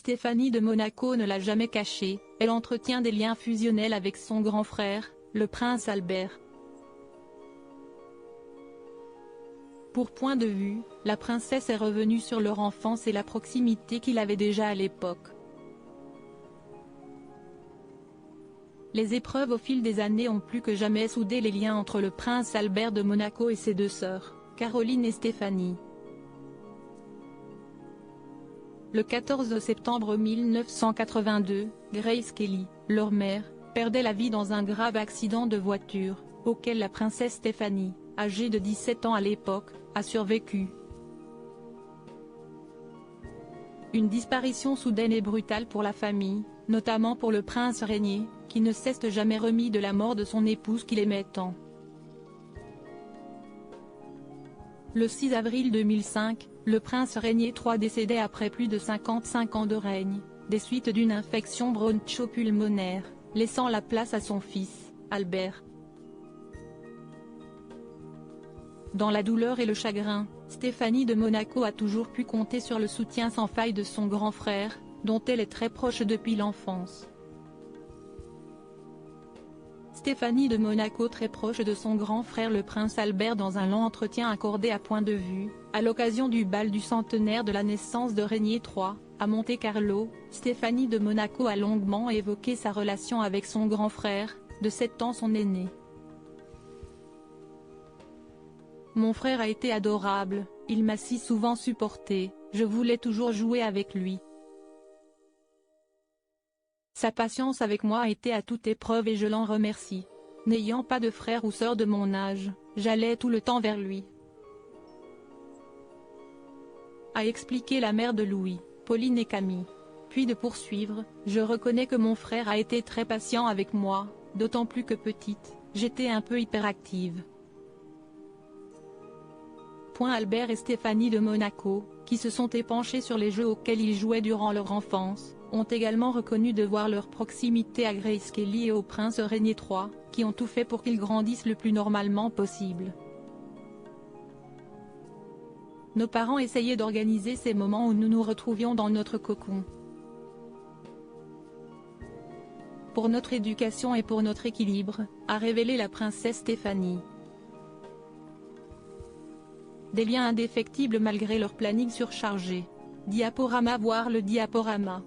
Stéphanie de Monaco ne l'a jamais caché, elle entretient des liens fusionnels avec son grand frère, le prince Albert. Pour point de vue, la princesse est revenue sur leur enfance et la proximité qu'il avait déjà à l'époque. Les épreuves au fil des années ont plus que jamais soudé les liens entre le prince Albert de Monaco et ses deux sœurs, Caroline et Stéphanie. Le 14 septembre 1982, Grace Kelly, leur mère, perdait la vie dans un grave accident de voiture, auquel la princesse Stéphanie, âgée de 17 ans à l'époque, a survécu. Une disparition soudaine et brutale pour la famille, notamment pour le prince régnier, qui ne s'est jamais remis de la mort de son épouse qu'il aimait tant. Le 6 avril 2005, le prince régnier III décédait après plus de 55 ans de règne, des suites d'une infection broncho-pulmonaire, laissant la place à son fils, Albert. Dans la douleur et le chagrin, Stéphanie de Monaco a toujours pu compter sur le soutien sans faille de son grand frère, dont elle est très proche depuis l'enfance. Stéphanie de Monaco très proche de son grand frère le prince Albert dans un long entretien accordé à Point de Vue, à l'occasion du bal du centenaire de la naissance de Régnier III, à Monte-Carlo, Stéphanie de Monaco a longuement évoqué sa relation avec son grand frère, de 7 ans son aîné. Mon frère a été adorable, il m'a si souvent supporté, je voulais toujours jouer avec lui. Sa patience avec moi a été à toute épreuve et je l'en remercie. N'ayant pas de frère ou sœur de mon âge, j'allais tout le temps vers lui. A expliqué la mère de Louis, Pauline et Camille. Puis de poursuivre, je reconnais que mon frère a été très patient avec moi, d'autant plus que petite, j'étais un peu hyperactive. Albert et Stéphanie de Monaco, qui se sont épanchés sur les jeux auxquels ils jouaient durant leur enfance, ont également reconnu devoir leur proximité à Grace Kelly et au prince Régnier III, qui ont tout fait pour qu'ils grandissent le plus normalement possible. Nos parents essayaient d'organiser ces moments où nous nous retrouvions dans notre cocon. Pour notre éducation et pour notre équilibre, a révélé la princesse Stéphanie. Des liens indéfectibles malgré leur planning surchargé. Diaporama. Voir le diaporama.